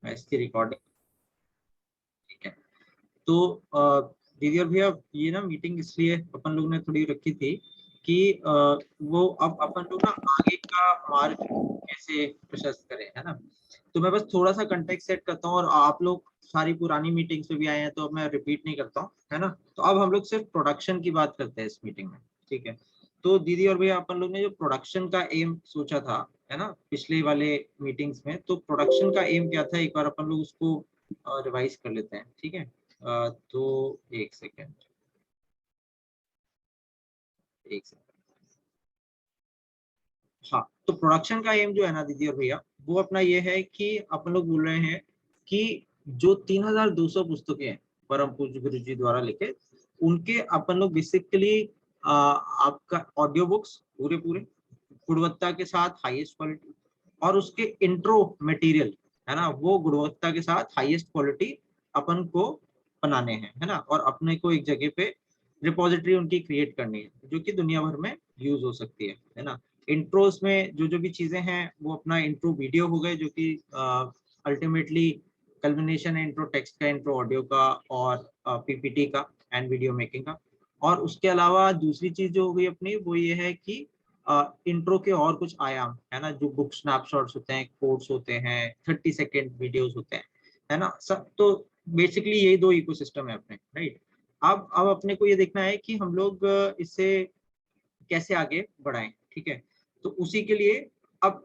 इसकी रिकॉर्डिंग। ठीक है, तो दीदी और भैया ये ना मीटिंग इसलिए अपन लोग ने थोड़ी रखी थी कि वो अब अपन लोग ना आगे का मार्ग कैसे प्रशस्त करें, है ना। तो मैं बस थोड़ा सा कंटेक्स्ट सेट करता हूँ, और आप लोग सारी पुरानी मीटिंग्स में भी आए हैं तो अब मैं रिपीट नहीं करता हूँ, है ना। तो अब हम लोग सिर्फ प्रोडक्शन की बात करते हैं इस मीटिंग में, ठीक है। तो दीदी और भैया अपन लोग ने जो प्रोडक्शन का एम सोचा था, है ना, पिछले वाले मीटिंग्स में, तो प्रोडक्शन का एम क्या था, एक बार अपन लोग उसको रिवाइज कर लेते हैं, ठीक है। तो एक सेकेंड, एक सेकेंड। हाँ, तो प्रोडक्शन का एम जो है ना दीदी और भैया, वो अपना ये है कि अपन लोग बोल रहे हैं कि जो 3200 पुस्तकें हैं परम पूज्य गुरु जी द्वारा लिखे, उनके अपन लोग बेसिकली आपका ऑडियो बुक्स पूरे पूरे गुणवत्ता के साथ, हाईएस्ट क्वालिटी, और उसके इंट्रो मटेरियल, है ना, वो गुणवत्ता के साथ हाईएस्ट क्वालिटी अपन को बनाने हैं, है ना। और अपने को एक जगह पे रिपोजिटरी उनकी क्रिएट करनी है जो कि दुनिया भर में यूज हो सकती है ना। इंट्रोस में जो जो भी चीजें हैं वो अपना इंट्रो वीडियो हो गए, जो कि अल्टीमेटली कल्मिनेशन है इंट्रो टेक्स्ट का, इंट्रो ऑडियो का, और पीपीटी का एंड वीडियो मेकिंग का। और उसके अलावा दूसरी चीज जो हो गई अपनी, वो ये है कि इंट्रो के और कुछ आयाम, है ना, जो बुक स्नैपशॉट्स होते हैं, कोड्स होते हैं, 30 सेकेंड वीडियोस होते हैं, है ना सब। तो बेसिकली यही दो इकोसिस्टम है अपने, राइट। अब अपने को ये देखना है कि हम लोग इससे कैसे आगे बढ़ाएं, ठीक है। तो उसी के लिए अब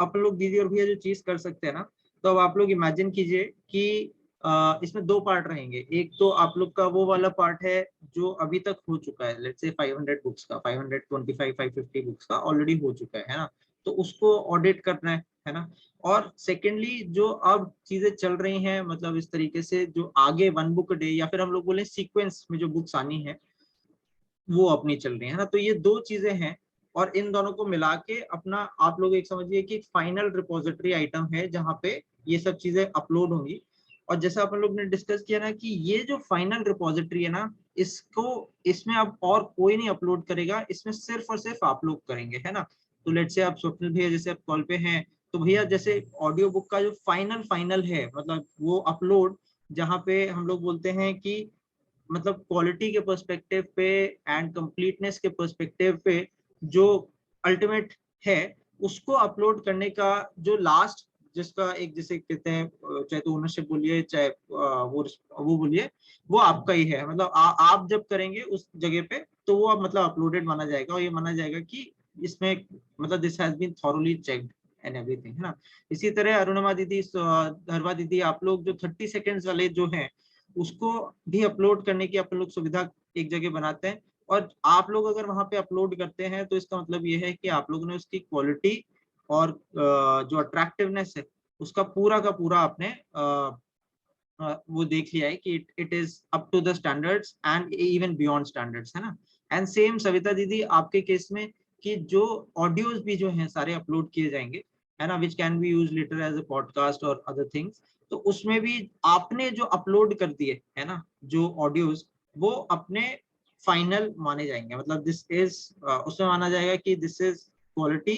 अपन लोग दीदी और भैया जो चीज कर सकते हैं ना, तो अब आप लोग इमेजिन कीजिए कि इसमें दो पार्ट रहेंगे। एक तो आप लोग का वो वाला पार्ट है जो अभी तक हो चुका है, लेट्स से 500 बुक्स का, 525 550 बुक्स का ऑलरेडी हो चुका है ना। तो उसको ऑडिट करना है ना। और सेकेंडली जो अब चीजें चल रही हैं, मतलब इस तरीके से जो आगे वन बुक डे, या फिर हम लोग बोले सीक्वेंस में जो बुक्स आनी है, वो अपनी चल रही है ना। तो ये दो चीजें हैं, और इन दोनों को मिला के अपना आप लोग एक समझिए कि फाइनल रिपोजिटरी आइटम है जहाँ पे ये सब चीजें अपलोड होंगी। और जैसा अपन लोग ने डिस्कस किया ना कि ये जो फाइनल रिपोजिटरी है ना, इसको इसमें अब और कोई नहीं अपलोड करेगा, इसमें सिर्फ और सिर्फ आप लोग करेंगे, है ना। तो लेट से आप स्वप्निल भैया जैसे आप कॉल पे हैं, तो भैया जैसे ऑडियो बुक का जो फाइनल फाइनल है, मतलब वो अपलोड, जहाँ पे हम लोग बोलते हैं कि मतलब क्वालिटी के पर्सपेक्टिव पे एंड कंप्लीटनेस के पर्सपेक्टिव पे जो अल्टीमेट है, उसको अपलोड करने का जो लास्ट, जिसका एक जैसे कहते हैं, चाहे तो ओनरशिप बोलिए, चाहे वो बोलिए, वो आपका ही है। मतलब आप जब करेंगे उस जगह पे, तो वो अब मतलब अपलोडेड माना जाएगा, और ये माना जाएगा कि इसमें मतलब this has been thoroughly checked and everything, है ना। इसी तरह अरुणिमा दीदी, धरवा दीदी, आप लोग जो 30 सेकेंड्स वाले जो हैं, उसको भी अपलोड करने की अपन लोग सुविधा एक जगह बनाते हैं। और आप लोग अगर वहां पे अपलोड करते हैं, तो इसका मतलब ये है कि आप लोगों ने उसकी क्वालिटी और जो अट्रैक्टिवनेस है, उसका पूरा का पूरा आपने वो देख लिया है कि it is up to the standards and even beyond standards, है ना। एंड सेम सविता दीदी आपके केस में, कि जो ऑडियोज भी जो हैं सारे अपलोड किए जाएंगे, है ना, which can be use later as a podcast और अदर थिंग्स। तो उसमें भी आपने जो अपलोड कर दिए, है ना, जो ऑडियोज, वो अपने फाइनल माने जाएंगे। मतलब दिस इज, उसमें माना जाएगा कि this is quality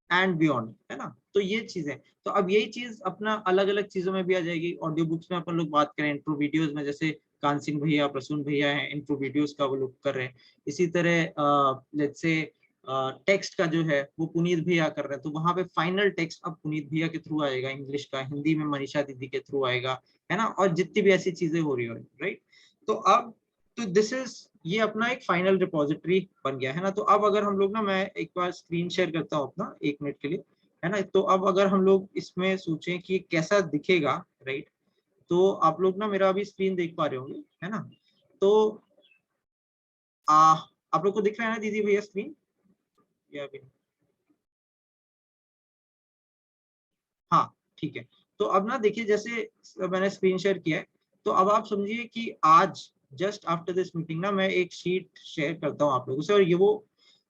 and beyond, है ना। तो ये चीजें, तो अब यही चीज अपना अलग अलग चीजों में भी आ जाएगी। ऑडियो बुक्स में अपन लोग बात करें, इंट्रो वीडियोस में जैसे कान सिंह भैया, प्रसून भैया हैं, इंट्रो वीडियोस का वो लोग कर रहे हैं। इसी तरह लेट्स से टेक्स्ट का जो है वो पुनीत भैया कर रहे हैं, तो वहां पे फाइनल टेक्स्ट अब पुनीत भैया के थ्रू आएगा इंग्लिश का, हिंदी में मनीषा दीदी के थ्रू आएगा, है ना। और जितनी भी ऐसी चीजें हो रही हो, राइट। तो अब, तो दिस इज, ये अपना एक फाइनल रिपोजिटरी बन गया, है ना। तो अब अगर हम लोग ना, मैं एक बार स्क्रीन शेयर करता हूँ अपना 1 मिनट के लिए, है ना। तो अब अगर हम लोग इसमें सोचें कि कैसा दिखेगा, राइट, तो आप लोग ना मेरा अभी स्क्रीन देख पा रहे होंगे, है ना। तो आप लोग को दिख रहा है ना दीदी भैया स्क्रीन, या अभी? हाँ, ठीक है। तो अब ना देखिए, जैसे मैंने स्क्रीन शेयर किया है, तो अब आप समझिए कि आज जस्ट आफ्टर दिस मीटिंग ना, मैं एक शीट शेयर करता हूँ आप लोगों से, और ये वो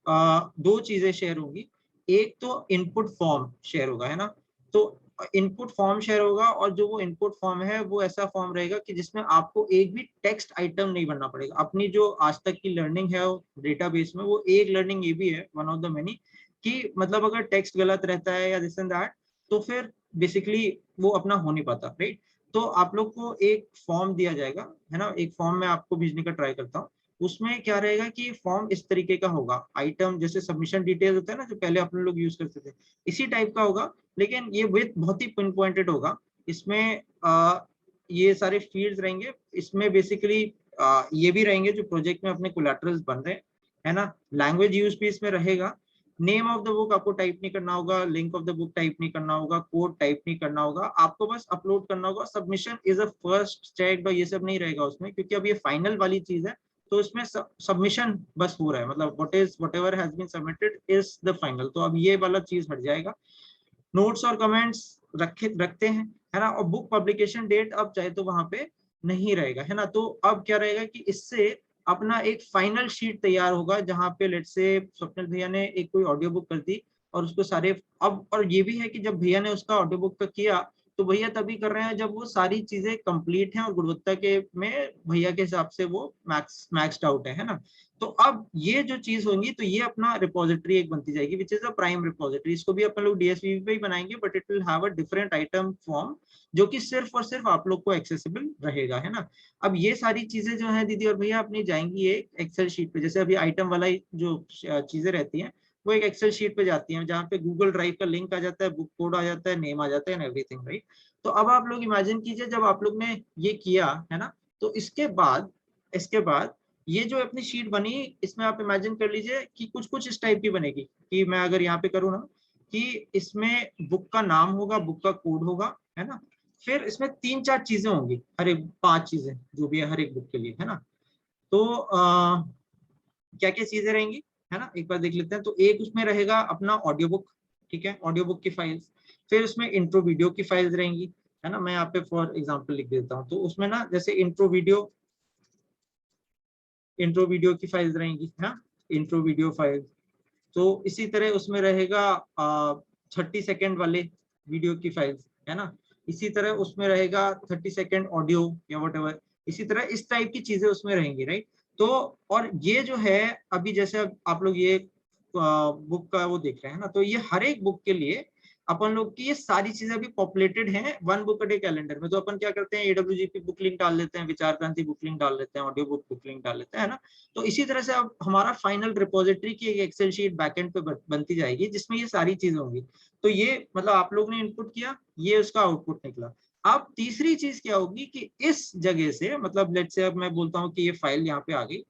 दो चीजें शेयर होंगी। एक तो इनपुट फॉर्म शेयर होगा, है ना। तो इनपुट फॉर्म शेयर होगा, और जो वो इनपुट फॉर्म है वो ऐसा फॉर्म रहेगा कि जिसमें आपको एक भी टेक्स्ट आइटम नहीं भरना पड़ेगा। अपनी जो आज तक की लर्निंग है डेटाबेस में, वो एक लर्निंग ये भी है, वन ऑफ द मेनी, कि मतलब अगर टेक्स्ट गलत रहता है या दिस एंड दैट, तो फिर बेसिकली वो अपना हो नहीं पाता, राइट। तो आप लोग को एक फॉर्म दिया जाएगा, है ना, एक फॉर्म मैं आपको भेजने का ट्राई करता हूँ। उसमें क्या रहेगा कि फॉर्म इस तरीके का होगा, आइटम जैसे सबमिशन डिटेल होता है ना जो पहले अपने लोग यूज करते थे, इसी टाइप का होगा, लेकिन ये विथ बहुत ही पिन पॉइंटेड होगा। इसमें ये सारे फील्ड्स रहेंगे, इसमें बेसिकली ये भी रहेंगे जो प्रोजेक्ट में अपने कोलैटरल्स बन रहे हैं, है ना। लैंग्वेज यूज भी इसमें रहेगा। नेम ऑफ द बुक आपको टाइप नहीं करना होगा, link of the book type नहीं करना होगा, कोड टाइप नहीं करना होगा, आपको बस अपलोड करना होगा। Submission is a first check, ये सब नहीं रहेगा उसमें, क्योंकि अब ये फाइनल वाली चीज है। तो इसमें सबमिशन बस हो रहा है, मतलब whatever has been submitted is the final. तो अब ये वाला चीज हट जाएगा। नोट्स और कमेंट्स रखते हैं, है ना। और बुक पब्लिकेशन डेट अब चाहे तो वहां पे नहीं रहेगा, है ना। तो अब क्या रहेगा कि इससे अपना एक फाइनल शीट तैयार होगा, जहां पे लेट से स्वप्निल भैया ने एक कोई ऑडियो बुक कर दी और उसको सारे, अब और ये भी है कि जब भैया ने उसका ऑडियो बुक का किया तो भैया तभी कर रहे हैं जब वो सारी चीजें कंप्लीट हैं और गुणवत्ता के में भैया के हिसाब से वो मैक्स्ड आउट है ना। तो अब ये जो चीज होंगी तो ये अपना रिपोजिटरी एक बनती जाएगी, which is a prime repository. इसको भी अपन लोग डीएसपी पे ही बनाएंगे, but it will have a different item form, जो कि सिर्फ और सिर्फ आप लोग को एक्सेसिबल रहेगा, है ना। अब ये सारी चीजें जो है दीदी और भैया अपनी जाएंगी एक एक्सेल शीट पे, जैसे अभी आइटम वाला जो चीजें रहती हैं वो एक एक्सेल शीट पे जाती हैं, जहाँ पे गूगल ड्राइव का लिंक आ जाता है, बुक कोड आ जाता है, नेम आ जाता है एंड एवरीथिंग, राइट। तो अब आप लोग इमेजिन कीजिए जब आप लोग ने ये किया, है ना, तो इसके बाद ये जो अपनी शीट बनी, इसमें आप इमेजिन कर लीजिए कि कुछ कुछ इस टाइप की बनेगी, कि मैं अगर यहाँ पे करूँ ना कि इसमें बुक का नाम होगा, बुक का कोड होगा, है ना। फिर इसमें 3-4 चीजें होंगी, हर एक 5 चीजें जो भी है हर एक बुक के लिए, है ना। तो क्या क्या चीजें रहेंगी, है ना, एक बार देख लेते हैं। तो एक उसमें रहेगा अपना ऑडियो बुक, ठीक है, ऑडियो बुक की फाइल्स। फिर उसमें इंट्रो वीडियो की फाइल्स रहेंगी, है ना। मैं यहाँ पे फॉर एग्जांपल लिख देता हूँ, तो उसमें ना जैसे इंट्रो वीडियो की फाइल्स रहेंगी, है, इंट्रो वीडियो फाइल्स। तो इसी तरह उसमें रहेगा 30 सेकेंड वाले वीडियो की फाइल्स, है ना। इसी तरह उसमें रहेगा 30 सेकेंड ऑडियो या वट, इसी तरह इस टाइप की चीजें उसमें रहेंगी, राइट। तो और ये जो है अभी जैसे अब आप लोग ये बुक का वो देख रहे हैं ना, तो ये हर एक बुक के लिए अपन लोग की ये सारी चीजें अभी पॉपुलेटेड हैं one book a day calendar में। तो अपन क्या करते हैं, एडब्ल्यूजीपी बुक लिंक डाल देते हैं, विचार क्रांति बुक लिंक डाल देते हैं, ऑडियो बुक लिंक डाल देते हैं, है ना। तो इसी तरह से अब हमारा फाइनल रिपोजिटरी की एक एक्सेल शीट बैकएंड पे बनती जाएगी, जिसमें ये सारी चीजें होंगी। तो ये मतलब आप लोग ने इनपुट किया, ये उसका आउटपुट निकला। अब तीसरी चीज क्या होगी कि इस जगह से, मतलब लेट से अब मैं बोलता हूँ कि ये फाइल यहाँ पे आ गई,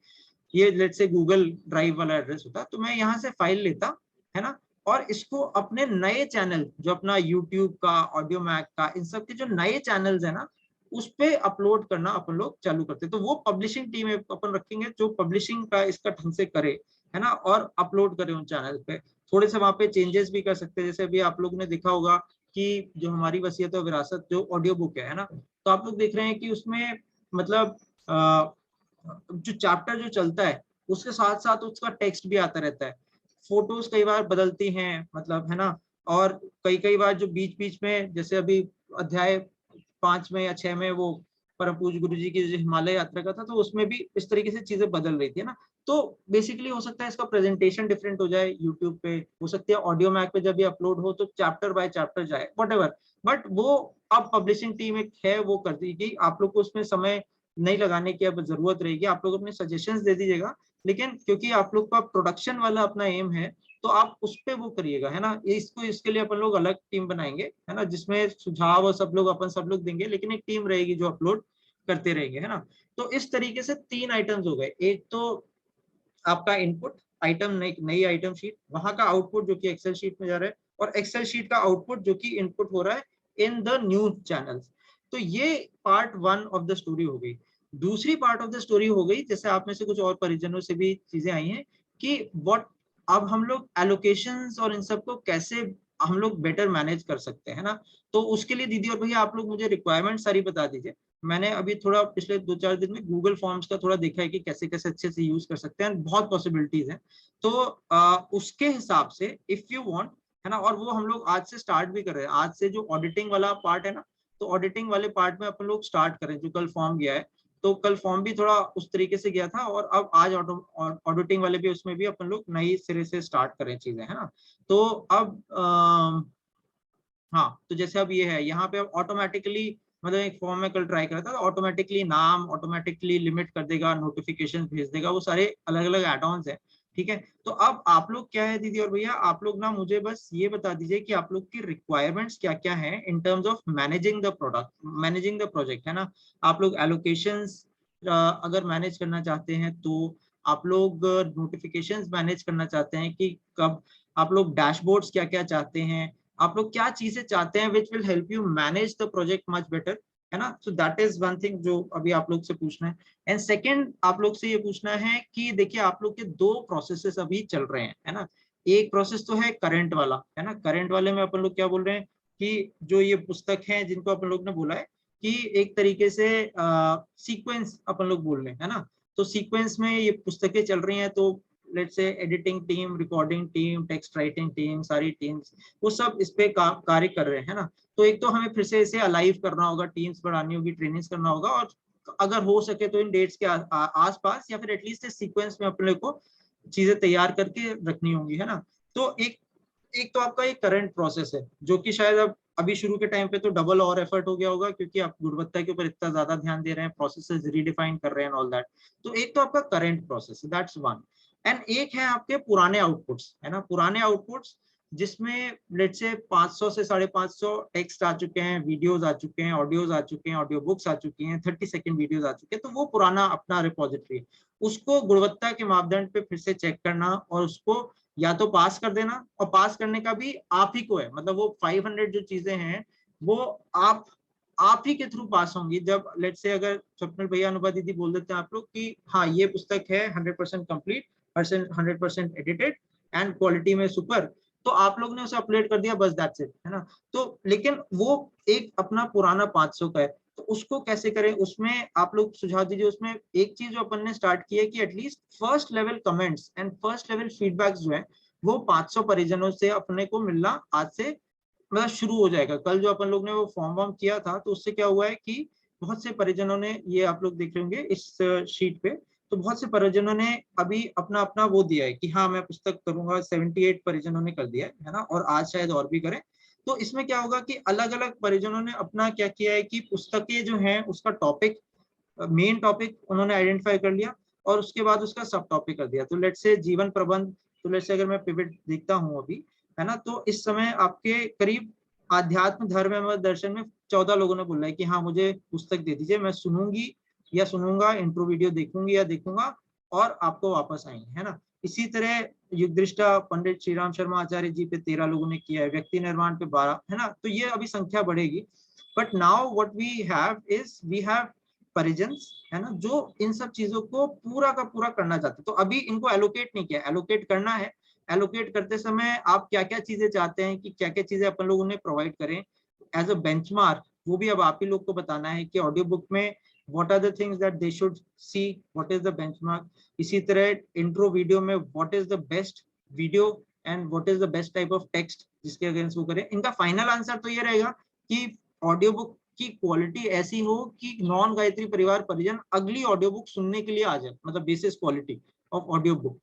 ये लेट से गूगल ड्राइव वाला एड्रेस होता, तो मैं यहाँ से फाइल लेता, है ना, और इसको अपने नए चैनल जो अपना यूट्यूब का, ऑडियो मैक का, इन सब के जो नए चैनल्स है ना, उस पे अपलोड करना अपन लोग चालू करते। तो वो पब्लिशिंग टीम अपन रखेंगे जो पब्लिशिंग का इसका ढंग से करे, है ना, और अपलोड करे उन चैनल पे। थोड़े से वहां पे चेंजेस भी कर सकते हैं, जैसे अभी आप लोग ने देखा होगा कि जो हमारी वसीयत और विरासत जो ऑडियो बुक है ना, तो आप लोग देख रहे हैं कि उसमें मतलब जो चैप्टर जो चलता है उसके साथ साथ उसका टेक्स्ट भी आता रहता है, फोटोज कई बार बदलती हैं, मतलब, है ना। और कई कई बार जो बीच बीच में, जैसे अभी अध्याय 5 में या 6 में वो परम पूज्य गुरु जी की जो हिमालय यात्रा का था, तो उसमें भी इस तरीके से चीजें बदल रही थी ना। तो बेसिकली हो सकता है इसका प्रेजेंटेशन डिफरेंट हो जाए यूट्यूब पे, हो सकती है ऑडियो मैक पे जब ये अपलोड हो तो चैप्टर बाय चैप्टर जाए, वट, बट वो अब पब्लिशिंग टीम एक है वो करती है। आप लोग को उसमें समय नहीं लगाने की अब जरूरत रहेगी, आप लोग अपने सजेशंस दे दीजिएगा, लेकिन क्योंकि आप लोग का प्रोडक्शन वाला अपना एम है तो आप उस पे वो करिएगा, है ना। इसको इसके लिए अपन लोग अलग टीम बनाएंगे, है ना, जिसमें सुझाव और सब लोग देंगे, लेकिन एक टीम रहेगी जो अपलोड करते रहेंगे, है ना। तो इस तरीके से 3 आइटम्स हो गए, एक तो आपका इनपुट आइटम, नई आइटम शीट, वहां का आउटपुट जो कि एक्सेल शीट में जा रहा है, और एक्सेल शीट का आउटपुट जो कि इनपुट हो रहा है इन द न्यू चैनल्स। तो ये पार्ट 1 ऑफ द स्टोरी हो गई। दूसरी पार्ट ऑफ द स्टोरी हो गई, जैसे आप में से कुछ और परिजनों से भी चीजें आई हैं कि व्हाट, अब हम लोग एलोकेशंस और इन सब को कैसे हम लोग बेटर मैनेज कर सकते हैं ना। तो उसके लिए दीदी और भैया आप लोग मुझे रिक्वायरमेंट सारी बता दीजिए। मैंने अभी थोड़ा पिछले 2-4 दिन में गूगल फॉर्म्स का थोड़ा देखा है कि कैसे कैसे अच्छे से यूज कर सकते हैं, बहुत पॉसिबिलिटीज हैं। तो उसके हिसाब से इफ यू वांट, है ना, और वो हम लोग आज से स्टार्ट भी कर रहे हैं, आज से जो ऑडिटिंग वाला पार्ट है ना, तो ऑडिटिंग वाले पार्ट में अपन लोग स्टार्ट करें, जो कल फॉर्म गया है। तो कल फॉर्म भी थोड़ा उस तरीके से गया था, और अब आज ऑडिटिंग वाले भी, उसमें भी अपन लोग नई सिरे से स्टार्ट करें चीजें, है ना। तो अब हाँ, तो जैसे अब ये है, यहाँ पे ऑटोमेटिकली मतलब एक फॉर्म में कल ट्राई करा था, ऑटोमेटिकली नाम, ऑटोमेटिकली लिमिट कर देगा, नोटिफिकेशन भेज देगा, वो सारे अलग अलग एड ऑन्स है। ठीक है, तो अब आप लोग क्या है दीदी और भैया, आप लोग ना मुझे बस ये बता दीजिए कि आप लोग की रिक्वायरमेंट्स क्या क्या है in terms of managing the product, managing the project, है ना। आप लोग एलोकेशंस अगर मैनेज करना चाहते हैं तो, आप लोग नोटिफिकेशंस मैनेज करना चाहते हैं कि कब, आप लोग डैशबोर्ड्स क्या क्या चाहते हैं, आप लोग क्या चीजें चाहते हैं which will help you manage the project much better, है ना। So that is one thing जो अभी आप लोग से पूछना है। एंड सेकंड आप लोग से ये पूछना है कि देखिए आप लोग के दो प्रोसेसेस अभी चल रहे हैं, है ना। एक प्रोसेस तो है करंट वाला, है ना। करंट वाले में अपन लोग क्या बोल रहे हैं कि जो ये पुस्तक है जिनको अपन लोग ने बोला है कि एक तरीके से सीक्वेंस अपन लोग बोल रहे हैं, है ना। तो सीक्वेंस में ये पुस्तकें चल रही हैं, तो let's say editing team, recording team, text writing team, सारी टीम्स वो सब इस पे कार्य कर रहे हैं ना। तो एक तो हमें फिर से इसे अलाइव करना होगा, टीम्स बढ़ानी होगी, ट्रेनिंग्स करना होगा, और अगर हो सके तो इन डेट्स के आसपास या फिर एटलीस्ट इस सीक्वेंस में अपने को चीजें तैयार करके रखनी होंगी, है ना। तो एक एक तो आपका ये करंट प्रोसेस है जो कि शायद अब अभी शुरू के टाइम पे तो डबल और एफर्ट हो गया होगा, क्योंकि आप गुणवत्ता के ऊपर इतना ज्यादा ध्यान दे रहे हैं, प्रोसेसेस रीडिफाइन कर रहे हैं ऑल दैट। तो एक तो आपका current process, that's one. And एक है आपके पुराने आउटपुट्स, है ना, पुराने आउटपुट्स जिसमें लेट्स से 500 से 550 टेक्स्ट आ चुके हैं, वीडियोस आ चुके हैं, ऑडियोज आ चुके हैं, ऑडियो बुक्स आ चुकी हैं, 30 सेकंड वीडियोस आ चुके हैं, तो वो पुराना अपना रिपोजिटरी, उसको गुणवत्ता के मापदंड पे फिर से चेक करना और उसको या तो पास कर देना, और पास करने का भी आप ही को है, मतलब वो 500 जो चीजें हैं वो आप ही के थ्रू पास होंगी। जब लेट्स से अगर स्वप्निल भैया, अनुभा दीदी बोल देते हैं आप लोग कि हाँ ये पुस्तक है 100% कंप्लीट, 100% एडिटेड एंड क्वालिटी में सुपर, तो आप लोग ने उसे अपलोड कर दिया, बस दैट्स इट, है ना। तो लेकिन वो एक अपना पुराना 500 का है, तो उसको कैसे करें, उसमें आप लोग सुझाव दीजिए। उसमें एक चीज जो अपन ने स्टार्ट की है कि at least first level comments and first level feedbacks जो है वो 500 परिजनों से अपने को मिलना आज से मतलब शुरू हो जाएगा। कल जो अपन लोग ने वो फॉर्म वॉर्म किया था, तो उससे क्या हुआ है कि बहुत से परिजनों ने, ये आप लोग देख रहे होंगे इस शीट पे, तो बहुत से परिजनों ने अभी अपना अपना वो दिया है कि हाँ मैं पुस्तक करूंगा, 78 परिजनों ने कर दिया है ना, और आज शायद और भी करें। तो इसमें क्या होगा कि अलग अलग परिजनों ने अपना क्या किया है कि पुस्तकें जो है उसका टॉपिक, मेन टॉपिक उन्होंने आइडेंटिफाई कर लिया, और उसके बाद उसका सब टॉपिक कर दिया। तो लेट्स से जीवन प्रबंध, तो लेट्स से अगर मैं पिवट देखता हूँ अभी, है ना, तो इस समय आपके करीब आध्यात्म, धर्म एवं दर्शन में 14 लोगों ने बोला है कि हाँ मुझे पुस्तक दे दीजिए, मैं सुनूंगी या सुनूंगा, इंट्रो वीडियो देखूंगी या देखूंगा, और आपको वापस आएंगे, है ना। इसी तरह युग दृष्टा पंडित श्री राम शर्मा आचार्य जी पे 13 लोगों ने किया है, व्यक्ति निर्माण पे 12, है ना। तो ये अभी संख्या बढ़ेगी। But now what we have is we have परिजन्स, है ना, जो इन सब चीजों को पूरा का पूरा करना चाहते हैं। तो अभी इनको एलोकेट नहीं किया, एलोकेट करना है। एलोकेट करते समय आप क्या क्या चीजें चाहते हैं कि क्या क्या चीजें अपन लोग उन्हें प्रोवाइड करें एज अ बेंचमार्क, वो भी अब आप ही लोग को बताना है कि ऑडियो बुक में what are the things that they should see, what is the benchmark. इसी तरह इंट्रो वीडियो में what is the best video and what is the best type of text जिसके अगेंस्ट वो करें। इनका फाइनल आंसर तो ये रहेगा कि ऑडियो बुक की क्वालिटी ऐसी हो कि नॉन गायत्री परिवार परिजन अगली ऑडियो बुक सुनने के लिए आ जाए, मतलब basis quality of audio book,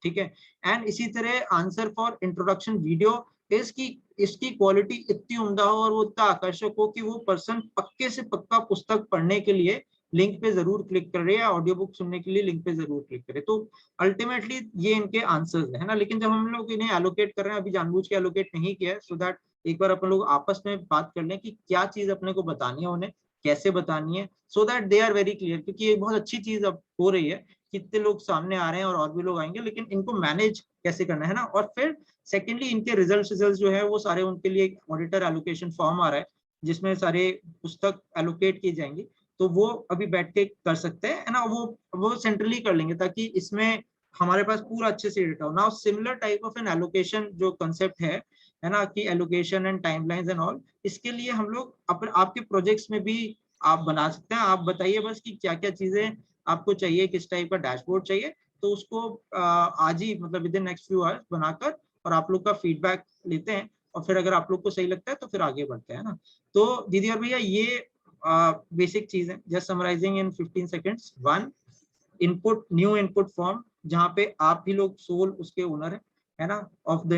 ठीक है। एंड इसी तरह आंसर फॉर इंट्रोडक्शन वीडियो इसकी इसकी क्वालिटी इतनी उम्दा हो और वो इतना आकर्षक हो कि वो पर्सन पक्के से पक्का पुस्तक पढ़ने के लिए लिंक पे जरूर क्लिक करे या ऑडियो बुक सुनने के लिए लिंक पे जरूर क्लिक करे। तो अल्टीमेटली ये इनके आंसर्स है ना। लेकिन जब हम लोग इन्हें एलोकेट कर रहे हैं, अभी जानबूझ के एलोकेट नहीं किया है, सो दैट एक बार अपन लोग आपस में बात कर लें कि क्या चीज अपने को बतानी है, उन्हें कैसे बतानी है, so that they are very clear. क्योंकि ये बहुत अच्छी चीज अब हो रही है, कितने लोग सामने आ रहे हैं और भी लोग आएंगे, लेकिन इनको मैनेज कैसे करना है ना। और फिर सेकेंडली इनके रिजल्ट जो है वो सारे उनके लिए ऑडिटर एलोकेशन फॉर्म आ रहा है जिसमें सारे पुस्तक एलोकेट की जाएंगी। तो वो अभी बैठ के कर सकते हैं, है ना, वो सेंट्रली कर लेंगे ताकि इसमें हमारे पास पूरा अच्छे से डेटा हो ना। Similar type of N allocation जो कंसेप्ट है ना, कि allocation and timelines and all, इसके लिए हम लोग अपने आपके प्रोजेक्ट्स में भी आप बना सकते हैं। आप बताइए बस कि क्या क्या चीजें आपको चाहिए, किस टाइप का डैशबोर्ड चाहिए, तो उसको आज ही मतलब with in next few hours बनाकर और आप लोग का फीडबैक लेते हैं, और फिर अगर आप लोग को सही लगता है तो फिर आगे बढ़ते हैं ना। तो दीदी और भैया ये बेसिक चीज है, जस्ट समराइजिंग इन 15 seconds. One, input, new input form जहाँ पे आप ही लोग सोल उसके ओनर है ना, of the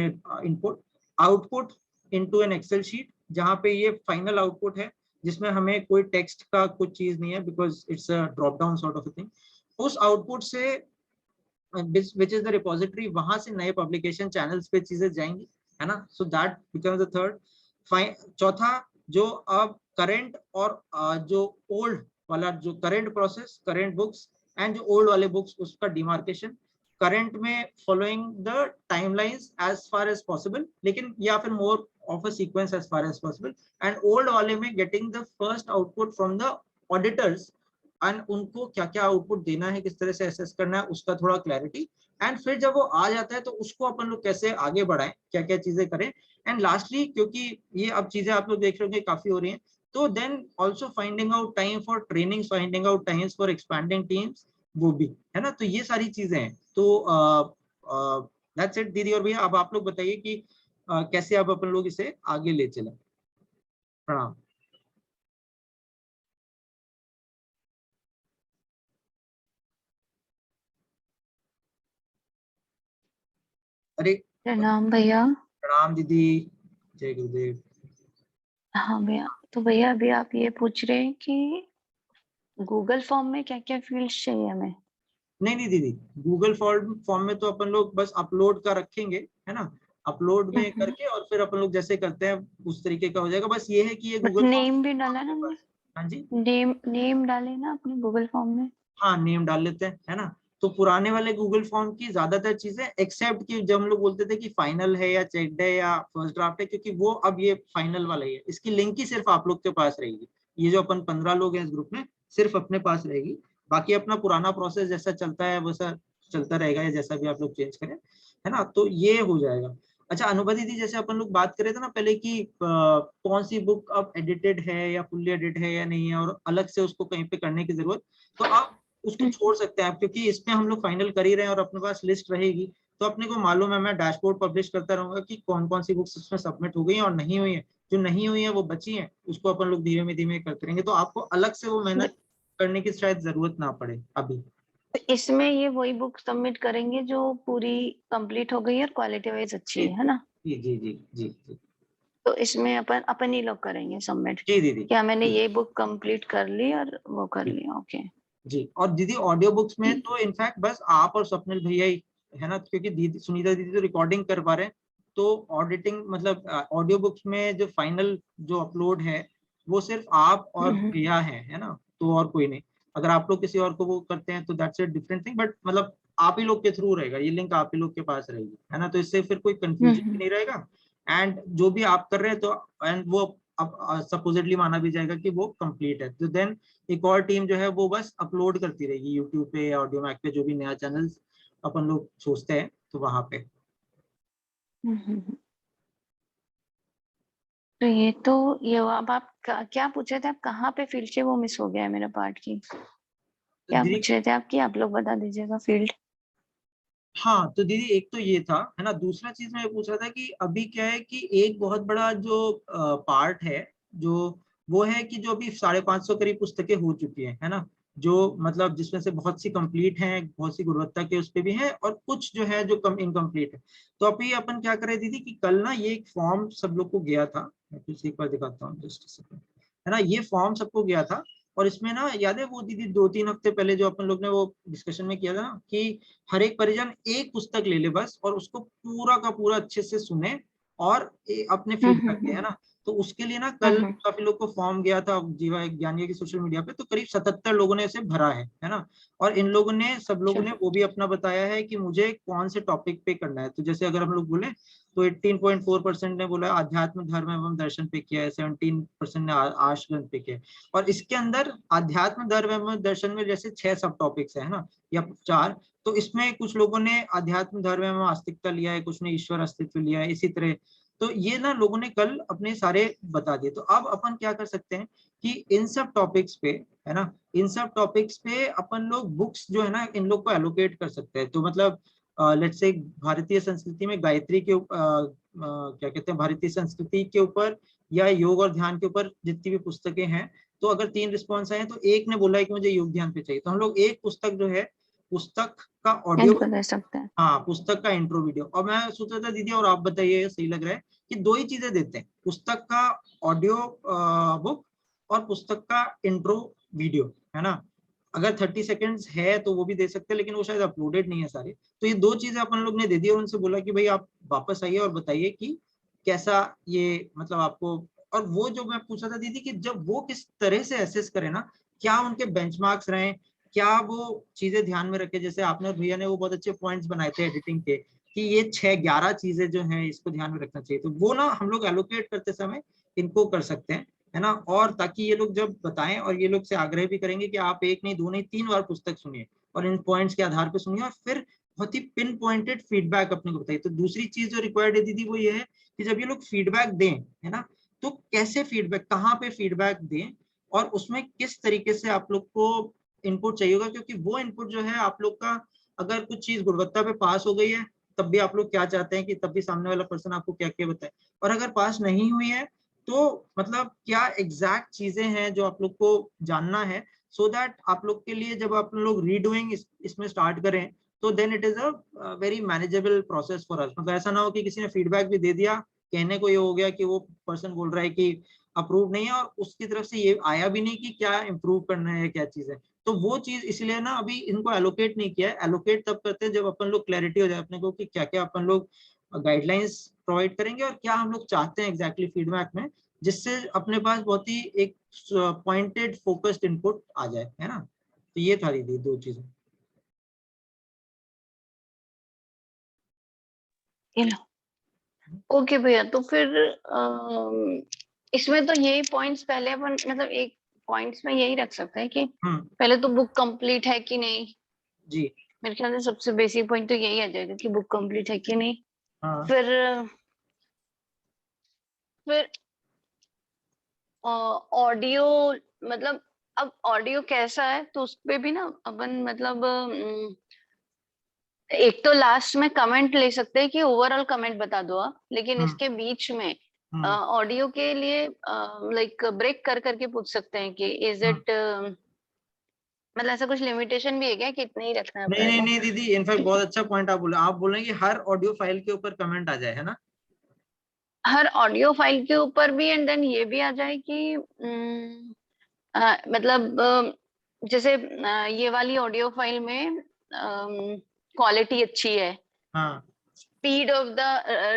input. Output into an Excel sheet जहाँ पे ये फाइनल आउटपुट है, जिसमें हमें कोई टेक्स्ट का कुछ चीज नहीं है, because it's a drop down sort of thing. उस आउटपुट से विच इज द रिपोजिटरी, वहां से नए पब्लिकेशन चैनल्स पे चीजें जाएंगी, है ना। So that becomes the third. चौथा, जो अब करंट और जो ओल्ड वाला, जो current process, current books and जो ओल्ड वाले बुक्स, उसका डिमार्केशन। करंट में following the timelines as far as possible, लेकिन या फिर more of a sequence as far as possible. And old वाले में getting the first output from the auditors, and उनको क्या क्या आउटपुट देना है, किस तरह से एसेस करना है, उसका थोड़ा क्लैरिटी। एंड फिर जब वो आ जाता है तो उसको अपन लोग कैसे आगे बढ़ाएं, क्या क्या चीजें करें। एंड लास्टली, क्योंकि ये अब चीजें आप लोग देख रहे होंगे काफी हो रही हैं, तो then also finding out time for training, finding out times for expanding teams, वो भी है ना। तो ये सारी चीजें हैं। तो दैट्स इट दीदी और भैया। अब आप लोग बताइए कि कैसे अब अपन लोग इसे आगे ले चलें। प्रणाम। अरे प्रणाम भैया। प्रणाम दीदी, जय गुरुदेव। हाँ भैया, तो भैया अभी आप ये पूछ रहे हैं कि गूगल फॉर्म में क्या क्या फील्ड्स चाहिए हमें? नहीं नहीं दीदी, गूगल फॉर्म फॉर्म में तो अपन लोग बस अपलोड का रखेंगे, है ना। अपलोड में करके और फिर अपन लोग जैसे करते हैं उस तरीके का हो जाएगा। बस ये है कि ये बट गूगल फॉर्म नेम भी डाला आपके ना हमने। पास। हाँ जी। नेम नेम डाले ना अपने गूगल फॉर्म में। हाँ, नेम डाल लेते हैं, है ना। तो पुराने वाले गूगल फॉर्म की ज्यादातर चीजें, एक्सेप्ट कि जब हम लोग बोलते थे कि फाइनल है या चेक्ड है या फर्स्ट ड्राफ्ट है, क्योंकि वो अब ये फाइनल वाला ही है, इसकी लिंक ही सिर्फ आप लोग के पास रहेगी। ये जो अपन 15 लोग हैं इस ग्रुप में, सिर्फ अपने पास रहेगी। बाकी अपना पुराना प्रोसेस जैसा चलता है वैसा चलता रहेगा, या जैसा भी आप लोग चेंज करें, है ना। तो ये हो जाएगा। अच्छा अनुभा दीदी, जैसे अपन लोग बात कर रहे थे ना पहले कि कौन सी बुक अब एडिटेड है या फुल्ली एडिट है या नहीं है, और अलग से उसको कहीं पे करने की जरूरत, तो आप उसको छोड़ सकते हैं आप, क्योंकि इसमें हम लोग फाइनल कर ही रहे हैं और अपने पास लिस्ट रहेगी। तो अपने को मालूम है, मैं डैशबोर्ड पब्लिश करता रहूंगा कि कौन कौन सी बुक्स उसमें सबमिट हो गई हैं और नहीं हुई है। जो नहीं हुई है वो बची हैं, उसको अपन लोग धीमे धीमे करते रहेंगे, तो आपको अलग से वो मेहनत करने की शायद जरूरत ना पड़े अभी। तो इसमें ये वही बुक सबमिट करेंगे जो पूरी कंप्लीट हो गई है और क्वालिटी वाइज अच्छी है ना? जी जी जी जी जी तो इसमें अपन अपन ही लोग करेंगे सबमिट। जी दीदी। क्या मैंने जी ये बुक कंप्लीट कर ली और वो कर जी लिया? ओके। जी। और दीदी ऑडियो बुक्स में ठीक। तो इनफैक्ट बस आप और स्वप्निल भैया ही, है ना, क्योंकि दीदी सुनीता दीदी तो रिकॉर्डिंग कर पा रहे हैं। तो ऑडिटिंग मतलब ऑडियो बुक्स में जो फाइनल जो अपलोड है, वो सिर्फ आप और भैया है ना। तो और कोई नहीं। अगर आप लोग किसी और को वो करते हैं तो that's a different thing, but मतलब आप ही लोग के थ्रू रहेगा ये लिंक, आप ही लोग के पास रहेगी, है ना। तो इससे फिर कोई कंफ्यूजन भी नहीं रहेगा। एंड जो भी आप कर रहे हैं तो, एंड वो अब सपोजिटली माना भी जाएगा कि वो कंप्लीट है। तो देन एक और टीम जो है वो बस अपलोड करती रहेगी यूट्यूब पे या ऑडियो मैक पे, जो भी नया चैनल अपन लोग सोचते हैं तो वहां पे। तो ये तो ये अब आप क्या पूछ रहे थे? आप कहाँ पे फील्ड से, वो मिस हो गया है मेरा पार्ट की। तो क्या दीदी, पूछ रहे थे आप? कि आप लोग बता दीजिएगा फील्ड। हाँ तो दीदी एक तो ये था, है ना। दूसरा चीज मैं ये पूछ रहा था कि अभी क्या है कि एक बहुत बड़ा जो पार्ट है, जो वो है कि जो अभी 550 करीब पुस्तकें हो चुकी है ना। जो मतलब जिसमें से बहुत सी कंप्लीट हैं, बहुत सी गुणवत्ता के उस पे भी हैं, और कुछ जो है जो कम इनकम्प्लीट है। तो अभी अपन क्या करें दीदी कि कल ना ये एक फॉर्म सब लोग को गया था, मैं कुछ एक बार दिखाता हूँ जस्ट सेकंड, है ना। ये फॉर्म सबको गया था, और इसमें ना याद है वो दीदी 2-3 हफ्ते पहले जो अपन लोग ने वो डिस्कशन में किया था ना, कि हर एक परिजन एक पुस्तक ले ले बस, और उसको पूरा का पूरा अच्छे से सुने और अपने फीडबैक दे, है ना। तो उसके लिए ना कल काफी लोग को फॉर्म गया था जीवा ज्ञानी की सोशल मीडिया पे, तो करीब 77 लोगों ने इसे भरा है ना। और इन लोगों ने, सब लोगों ने वो भी अपना बताया है कि मुझे कौन से टॉपिक पे करना है। तो जैसे अगर हम लोग बोले तो 18.4% ने बोला अध्यात्म धर्म एवं दर्शन पे किया है, 17% ने आर्ष ग्रंथ पे किया है। और इसके अंदर अध्यात्म धर्म एवं दर्शन में जैसे 6 सब टॉपिक्स है ना, या 4। तो इसमें कुछ लोगों ने अध्यात्म धर्म एवं आस्तिकता लिया है, कुछ ने ईश्वर अस्तित्व लिया है, इसी तरह। तो ये ना लोगों ने कल अपने सारे बता दिए। तो अब अपन क्या कर सकते हैं कि इन सब टॉपिक्स पे, है ना, इन सब टॉपिक्स पे अपन लोग बुक्स जो है ना इन लोग को एलोकेट कर सकते हैं। तो मतलब लेट्स से भारतीय संस्कृति में गायत्री के क्या कहते हैं, भारतीय संस्कृति के ऊपर या योग और ध्यान के ऊपर जितनी भी पुस्तकें हैं, तो अगर 3 रिस्पॉन्स आए तो एक ने बोला है कि मुझे योग ध्यान पे चाहिए, तो हम लोग एक पुस्तक जो है पुस्तक का ऑडियो, बता सकते हैं। हाँ पुस्तक का इंट्रो वीडियो। और मैं सोच रहा था दीदी, और आप बताइए सही लग रहा है कि दो ही चीजें देते हैं, पुस्तक का ऑडियो बुक और पुस्तक का इंट्रो वीडियो, है ना। अगर 30 सेकेंड्स है तो वो भी दे सकते हैं, लेकिन वो शायद अपलोडेड नहीं है सारे। तो ये दो चीजें अपन लोग ने दे दी और उनसे बोला कि भाई आप वापस आइए और बताइए कि कैसा ये मतलब आपको। और वो जो मैं पूछा था दीदी कि जब वो किस तरह से एसेस करें ना, क्या उनके बेंचमार्क्स रहे, क्या वो चीजें ध्यान में रखे। जैसे आपने और भैया ने वो बहुत अच्छे पॉइंट्स बनाए थे एडिटिंग के कि ये 6-11 चीजें जो हैं इसको ध्यान में रखना चाहिए, तो वो ना हम लोग एलोकेट करते समय इनको कर सकते हैं, है ना। और ताकि ये लोग जब बताएं, और ये लोग से आग्रह भी करेंगे कि आप एक नहीं, दो नहीं, 3 बार पुस्तक सुनिए और इन पॉइंट्स के आधार पर सुनिए और फिर बहुत ही पिन पॉइंटेड फीडबैक अपने को बताइए। तो दूसरी चीज जो रिक्वायर्ड है दीदी वो ये है कि जब ये लोग फीडबैक दें, है ना, तो कैसे फीडबैक, कहाँ पे फीडबैक दें और उसमें किस तरीके से आप लोग को इनपुट चाहिए होगा। क्योंकि वो इनपुट जो है आप लोग का, अगर कुछ चीज गुणवत्ता पे पास हो गई है तब भी आप लोग क्या चाहते हैं कि तब भी सामने वाला पर्सन आपको क्या क्या बताए, और अगर पास नहीं हुई है तो मतलब क्या एग्जैक्ट चीजें हैं जो आप लोग को जानना है, सो दैट आप लोग के लिए जब आप लोग रीडूइंग इसमें स्टार्ट करें तो then it is a very manageable process for us. मतलब ऐसा ना हो कि किसी ने फीडबैक भी दे दिया, कहने को ये हो गया कि वो पर्सन बोल रहा है कि अप्रूव नहीं है और उसकी तरफ से ये आया भी नहीं कि क्या इम्प्रूव करना है, क्या चीज है। तो वो चीज इसलिए ना अभी इनको एलोकेट नहीं किया है। एलोकेट तब करते हैं जब अपन लोग क्लैरिटी हो जाए अपने को कि क्या क्या अपन लोग गाइडलाइंस प्रोवाइड करेंगे और क्या हम लोग चाहते हैं एग्जैक्टली फीडबैक में, जिससे अपने पास बहुत ही एक पॉइंटेड फोकस्ड इनपुट आ जाए, है ना। तो ये था दीदी दो चीजें। ओके भैया, तो फिर इसमें तो यही पॉइंट्स पहले अपन मतलब एक पॉइंट्स में यही रख सकते हैं कि पहले तो बुक कंप्लीट है कि नहीं। जी मेरे ख्याल से सबसे बेसिक पॉइंट तो यही आ जाएगा कि बुक कंप्लीट है कि नहीं। हाँ फिर ऑडियो, मतलब अब ऑडियो कैसा है तो उस पे भी ना अपन मतलब एक तो लास्ट में कमेंट ले सकते हैं कि ओवरऑल कमेंट बता दो आप, लेकिन इसके बीच में ऑडियो के लिए लाइक ब्रेक कर करके पूछ सकते हैं कि इज इट, मतलब ऐसा कुछ लिमिटेशन भी है क्या कि इतना ही रखना है नहीं अपने नहीं को? नहीं दीदी, इनफैक्ट बहुत अच्छा पॉइंट आप बोले। आप बोल रहे हैं कि हर ऑडियो फाइल के ऊपर कमेंट आ जाए, है ना। हर ऑडियो फाइल के ऊपर भी, एंड देन ये भी आ जाए कि मतलब जैसे ये वाली ऑडियो फाइल में क्वालिटी अच्छी है, हाँ स्पीड ऑफ द